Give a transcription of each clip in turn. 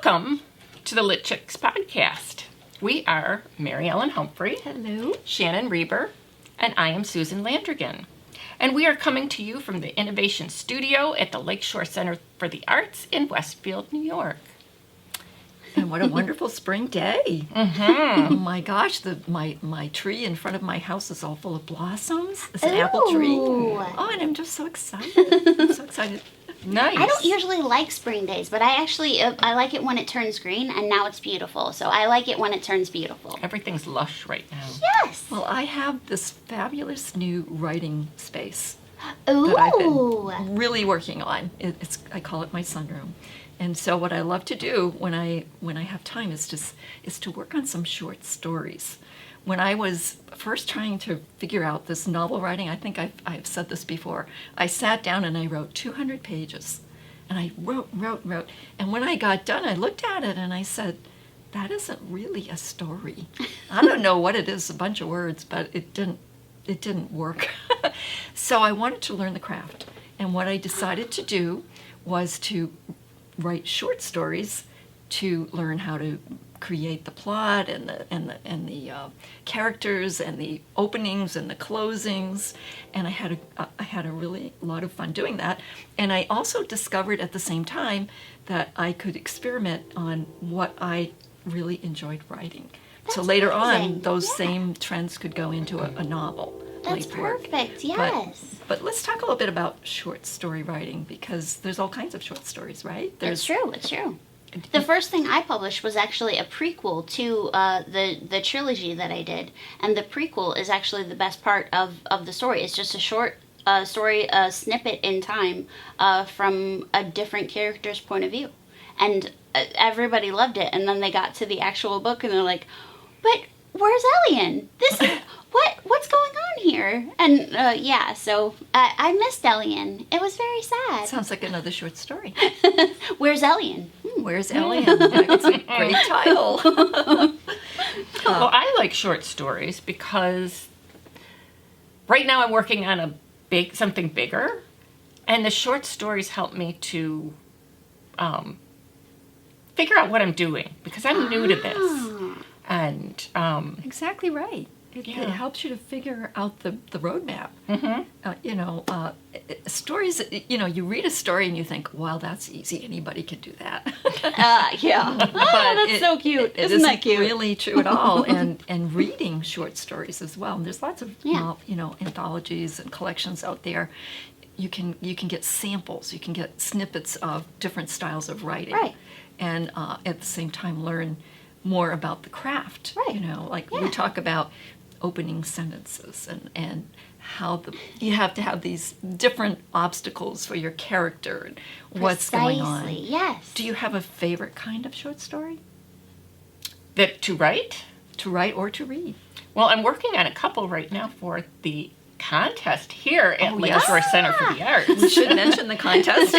Welcome to the Lit Chicks podcast. We are Mary Ellen Humphrey, Hello, Shannon Reber, and I am Susan Landrigan. And we are coming to you from the Innovation Studio at the Lakeshore Center for the Arts in Westfield, New York. and what a wonderful spring day! Oh my gosh, my tree in front of my house is all full of blossoms. It's an apple tree. Oh, and I'm just so excited! I'm so excited. Nice. I don't usually like spring days, but I like it when it turns green, and now it's beautiful. So I like it when it turns beautiful. Everything's lush right now. Yes. Well, I have this fabulous new writing space Ooh. that I've been really working on. I call it my sunroom. And so what I love to do when I have time is to work on some short stories. When I was first trying to figure out this novel writing, I think I've said this before, I sat down and I wrote 200 pages. And I wrote. And when I got done, I looked at it and I said, that isn't really a story. I don't know what it is, a bunch of words, but it didn't work. So I wanted to learn the craft. And what I decided to do was to write short stories to learn how to create the plot and the characters and the openings and the closings, and I had a really lot of fun doing that. And I also discovered at the same time that I could experiment on what I really enjoyed writing. So later on, those same trends could go into a novel. That's perfect. Yes. But let's talk a little bit about short story writing, because there's all kinds of short stories, right? It's true. The first thing I published was actually a prequel to the trilogy that I did, and the prequel is actually the best part of the story. It's just a short story, a snippet in time from a different character's point of view, and everybody loved it. And then they got to the actual book, and they're like, "But where's Elian? What's going on here?" And so I missed Elian. It was very sad. Sounds like another short story. Where's Elian? Where's Elian? It's a great title. Well, I like short stories because right now I'm working on something bigger, and the short stories help me to figure out what I'm doing, because I'm new to this. And Exactly right. It helps you to figure out the roadmap. Stories, you read a story and you think, wow, that's easy. Anybody can do that. That's so cute. Isn't that cute? Really true at all. And reading short stories as well. And there's lots of, anthologies and collections out there. You can get samples. You can get snippets of different styles of writing. Right. And at the same time learn more about the craft. Right. We talk about opening sentences and how you have to have these different obstacles for your character and what's going on. Yes. Do you have a favorite kind of short story? to write? To write or to read? Well, I'm working on a couple right now for the contest here at Lakeshore Center for the Arts. We should mention the contest.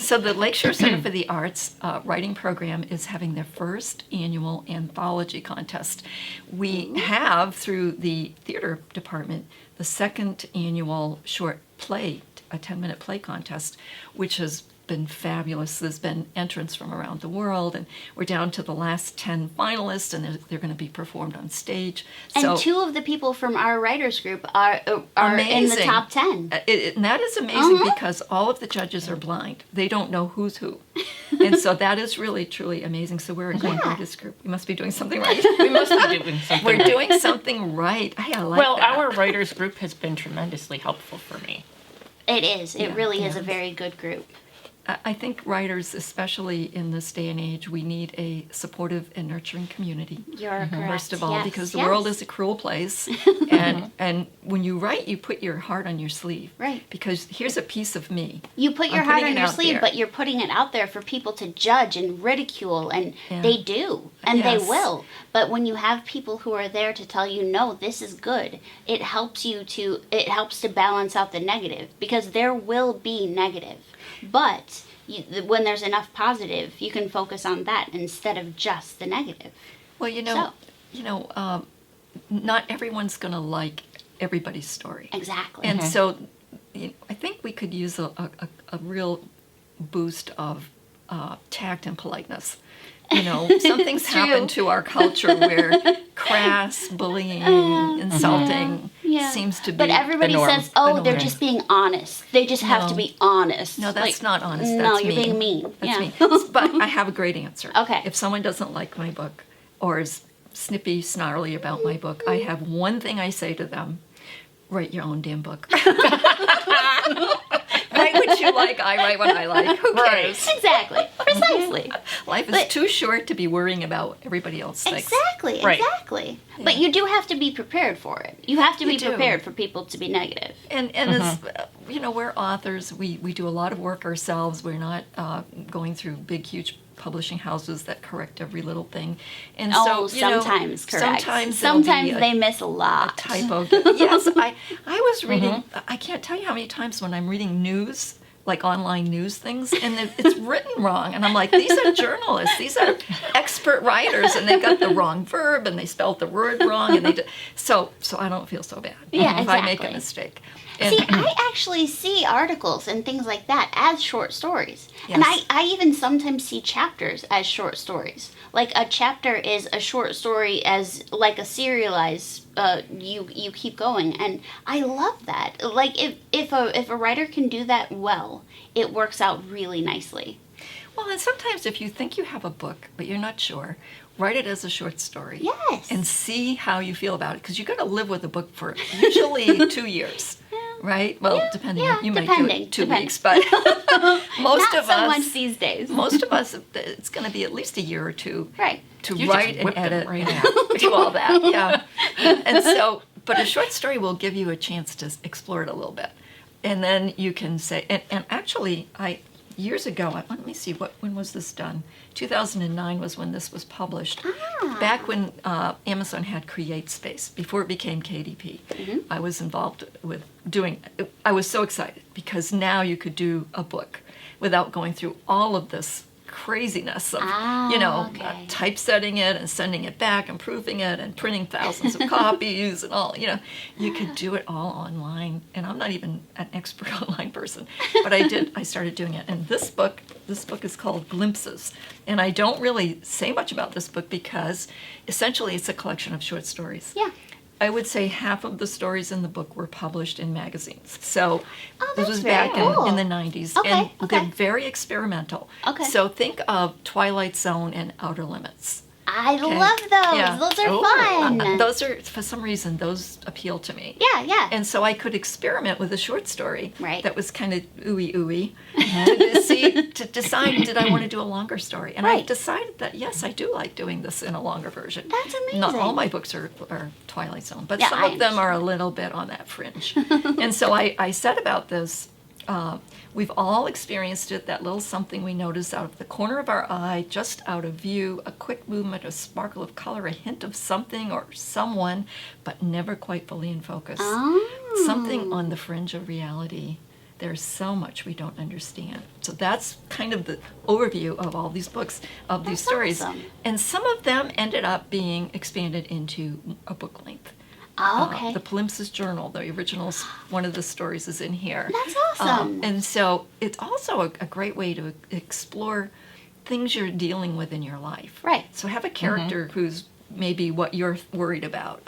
So the Lakeshore Center for the Arts writing program is having their first annual anthology contest. We have, through the theater department, the second annual short play, a 10-minute play contest, which has been fabulous. There's been entrants from around the world, and we're down to the last 10 finalists, and they're going to be performed on stage. And two of the people from our writers group are in the top 10. And that is amazing because all of the judges are blind. They don't know who's who. And so that is really, truly amazing. So we're a great writers group. We must be doing something right. We must be doing something We're right. doing something right. I like well, that. our writers group has been tremendously helpful for me. It is. It really is a very good group. I think writers, especially in this day and age, we need a supportive and nurturing community. You're correct. First of all, Yes, because the world is a cruel place, and when you write, you put your heart on your sleeve. Right. Because here's a piece of me. You put your heart on your sleeve, there. but you're putting it out there for people to judge and ridicule, and they do, and they will. But when you have people who are there to tell you, no, this is good, it helps to balance out the negative, because there will be negative. But when there's enough positive, you can focus on that instead of just the negative. Well, not everyone's going to like everybody's story. Exactly. And so I think we could use a real boost of tact and politeness. You know, something's happened to our culture where crass, bullying, insulting seems to be But everybody the norm. says, oh, The they're norm. just being honest. They just have to No. be honest. No, that's not honest. No, That's you're mean. being mean. That's yeah. mean. But I have a great answer. Okay. If someone doesn't like my book or is snippy, snarly about my book, I have one thing I say to them: write your own damn book. Write what you like. I write what I like. Who cares? Exactly. Precisely. Life is But- too short to be worrying about everybody else thinks. Exactly. Right. Exactly. But you do have to be prepared for it. You have to You be do. prepared for people to be negative. And as you know, we're authors. We do a lot of work ourselves. We're not going through big, huge publishing houses that correct every little thing. And Oh, so, you know, sometimes correct. Sometimes there'll Sometimes be they miss a lot. typo. Yes, I was reading. I can't tell you how many times when I'm reading news, like online news things, and it's written wrong, and I'm like, these are journalists, these are expert writers, and they got the wrong verb, and they spelled the word wrong, and so I don't feel so bad Yeah, if I make a exactly. mistake. And, See, I actually see articles and things like that as short stories. And Yes. I even sometimes see chapters as short stories. Like a chapter is a short story as like a serialized you keep going, and I love that. Like if a writer can do that well, it works out really nicely. well, and sometimes if you think you have a book but you're not sure, write it as a short story. Yes. And see how you feel about it, because you're going to live with a book for usually 2 years. Right? Well, Yeah, depending. yeah, You might do depending, it 2 depending. weeks, but most Not of so us, much these days. most of us, it's going to be at least a year or two Right. to You write just and whipped it edit, right out. do all that. Yeah. And so, but a short story will give you a chance to explore it a little bit, and then you can say. And actually, years ago, let me see, when was this done? 2009 was when this was published. Back when Amazon had Create Space, before it became KDP, I was involved with doing. I was so excited because now you could do a book without going through all of this craziness of okay. typesetting it and sending it back and proofing it and printing thousands of copies and all. You could do it all online, and I'm not even an expert online person, but I started doing it. And this book is called Glimpses, and I don't really say much about this book because essentially it's a collection of short stories. Yeah. I would say half of the stories in the book were published in magazines. So Oh, this that's was very back cool. in the 90s. Okay, And okay. they're very experimental. Okay. So think of Twilight Zone and Outer Limits. I love those. Yeah. Those are Oh. fun. Those are, for some reason, those appeal to me. Yeah, yeah. And so I could experiment with a short story Right. that was kind of ooey to decide, did I want to do a longer story? And I Right. decided that, yes, I do like doing this in a longer version. That's amazing. Not all my books are Twilight Zone, but Yeah, some I of them are a little bit on that fringe. And so I said about this, we've all experienced it, that little something we notice out of the corner of our eye, just out of view, a quick movement, a sparkle of color, a hint of something or someone, but never quite fully in focus. Oh. Something on the fringe of reality. There's so much we don't understand. So that's kind of the overview of all these books, of these That's stories. awesome. And some of them ended up being expanded into a book length. Oh, okay. The Palimpsest Journal, the original, one of the stories is in here. That's awesome. And so it's also a great way to explore things you're dealing with in your life. Right. So have a character who's maybe what you're worried about.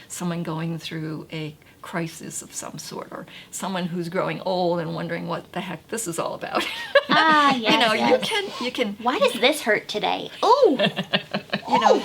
Someone going through a crisis of some sort, or someone who's growing old and wondering what the heck this is all about. Yes, yes. you can Why does this hurt today? Ooh.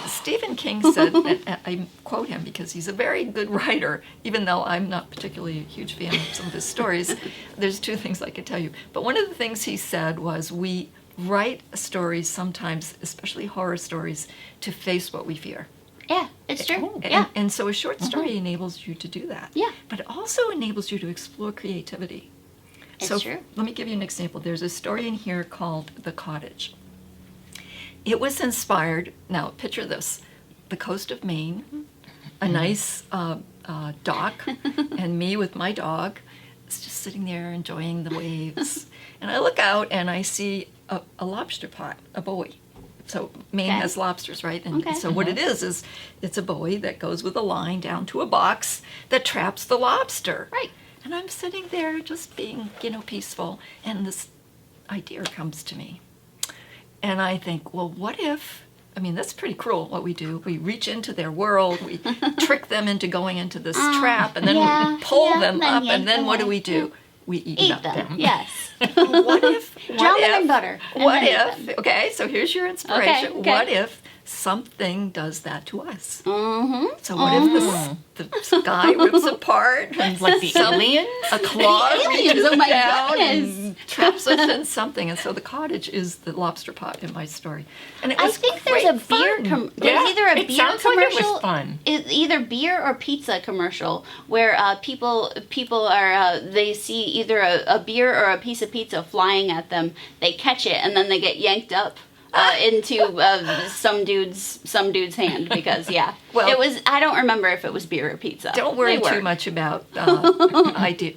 Stephen King said, and I quote him because he's a very good writer, even though I'm not particularly a huge fan of some of his stories. There's 2 things I could tell you. But one of the things he said was, we write stories sometimes, especially horror stories, to face what we fear. Yeah, it's true. And, Yeah. and so a short story enables you to do that. Yeah. But it also enables you to explore creativity. It's So true. let me give you an example. There's a story in here called The Cottage. It was inspired, now picture this, the coast of Maine, a nice dock, and me with my dog, it's just sitting there enjoying the waves. And I look out and I see a lobster pot, a buoy. So Maine Okay. has lobsters, right? And Okay. so what it is it's a buoy that goes with a line down to a box that traps the lobster. Right. And I'm sitting there just being, peaceful, and this idea comes to me. And I think, well, what if, I mean, that's pretty cruel what we do. We reach into their world, we trick them into going into this trap, and then we pull them then up, yank and then them what do away. we do? We eat Eat them. them. Yes. What if, Drown them in butter. And what then eat if, them. okay, so here's your inspiration. Okay. What if something does that to us? Mm-hmm. So what if the sky rips apart? And Like the aliens? a claw aliens, reaches oh my down goodness. and traps us in something. And so the cottage is the lobster pot in my story. And it I was think great there's a beer. fun. There's Yeah, either a it beer sounds like it was commercial. fun. Either beer or pizza commercial where people are they see either a beer or a piece of pizza flying at them. They catch it and then they get yanked up. Into some dude's hand because Well- it was. I don't remember if it was beer or pizza. Don't worry They were. too much about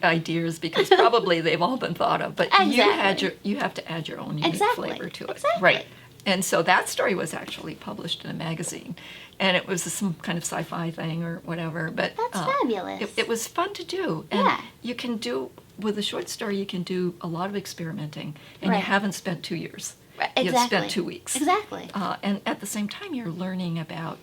ideas because probably they've all been thought of. But Exactly. you have to add your own unique Exactly. flavor to it. Exactly. Right. And so that story was actually published in a magazine, and it was some kind of sci-fi thing or whatever. But That's fabulous. It was fun to do, and Yeah. you can do with a short story. You can do a lot of experimenting, and Right. you haven't spent 2 years. Right, You've exactly. spent 2 weeks. Exactly. And at the same time, you're learning about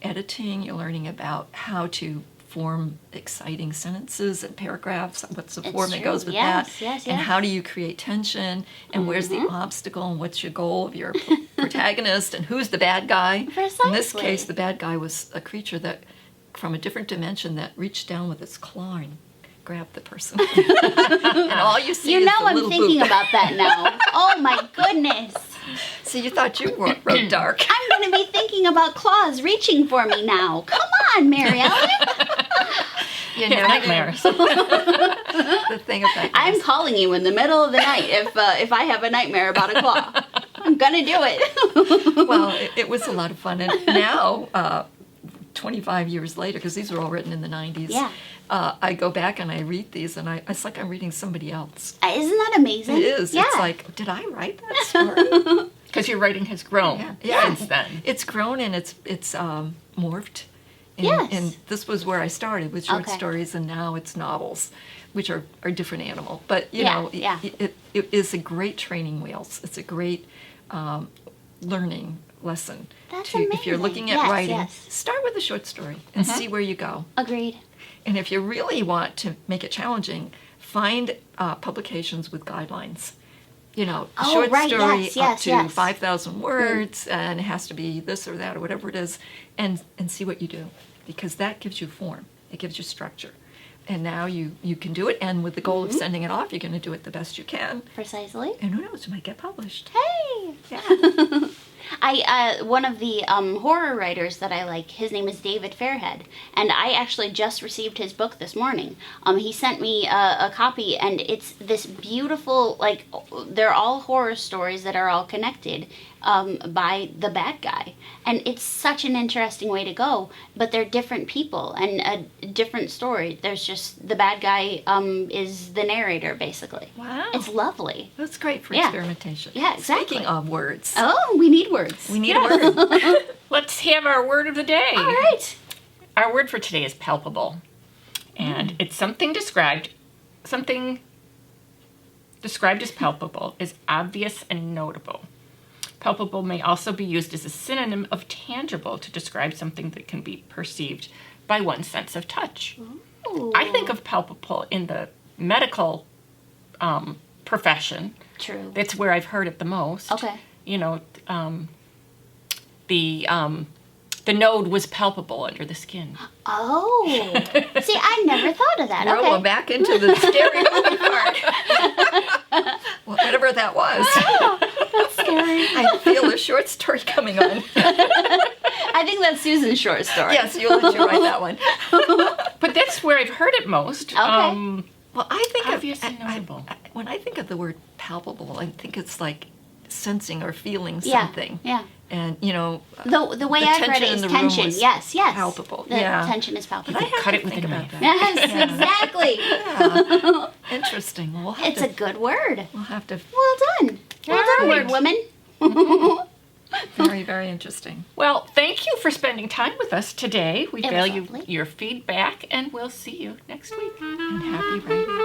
editing. You're learning about how to form exciting sentences and paragraphs. What's the It's form that true. goes with Yes, that? yes, And yes. how do you create tension? And where's the obstacle? And what's your goal of your protagonist? And who's the bad guy? In this Precisely. case, the bad guy was a creature that, from a different dimension, that reached down with its claw and grabbed the person. And all you see You is know the I'm little thinking boot. about that now. Oh my goodness. So you thought you wrote dark. I'm going to be thinking about claws reaching for me now. Come on, Mary Ellen. You Yeah, know, nightmares. the thing about I'm this. calling you in the middle of the night if I have a nightmare about a claw. I'm going to do it. Well, it was a lot of fun. And now, 25 years later, because these were all written in the 90s, Yeah. I go back and I read these, and it's like I'm reading somebody else. Isn't that amazing? It is. Yeah. It's like, did I write that story? Because your writing has grown Yeah. since then. It's grown and it's morphed. And, Yes. and this was where I started with short Okay. stories, and now it's novels, which are a different animal. But, you Yeah, know, yeah. it is a great training wheels. It's a great learning lesson. That's If you're amazing. looking at Yes, writing, yes. start with a short story and see where you go. Agreed. And if you really want to make it challenging, find publications with guidelines. You know, a Oh, short right, story yes, up yes, to yes. 5,000 words, and it has to be this or that or whatever it is, and see what you do, because that gives you form. It gives you structure. And now you can do it, and with the goal of sending it off, you're going to do it the best you can. Precisely. And who knows, it might get published. Hey. Yeah. One of the horror writers that I like, his name is David Fairhead, and I actually just received his book this morning. He sent me a copy, and it's this beautiful, like, they're all horror stories that are all connected by the bad guy. And it's such an interesting way to go, but they're different people and a different story. There's just, the bad guy is the narrator, basically. Wow. It's lovely. That's great for Yeah. experimentation. Yeah, exactly. Speaking of words, Oh, we need words. we need a word. Let's have our word of the day. All right. Our word for today is palpable. And it's something described as palpable is obvious and notable. Palpable may also be used as a synonym of tangible to describe something that can be perceived by one's sense of touch. Ooh. I think of palpable in the medical profession. True. That's where I've heard it the most. Okay. You know, the node was palpable under the skin. Oh. See, I never thought of that. We're Okay. back into the scary movie part. Whatever that was. That's scary. I feel a short story coming on. I think that's Susan's short story. Yes, you'll let you write that one. But that's where I've heard it most. Okay. Well, I think Obvious of and notable. when I think of the word palpable, I think it's like sensing or feeling Yeah. something. Yeah. And you know, The way The I've read tension it in is the room tension. was Yes, yes. palpable. The Yeah. tension is but I palpable. have Cut to it with think a about knife. that. Yes, exactly. Yeah. Interesting. Well, we'll have It's to. a good word. We'll have to. Well done. Well done, right. word woman. Very, very interesting. Well, thank you for spending time with us today. We It was value lovely. your feedback, and we'll see you next week. And happy writing.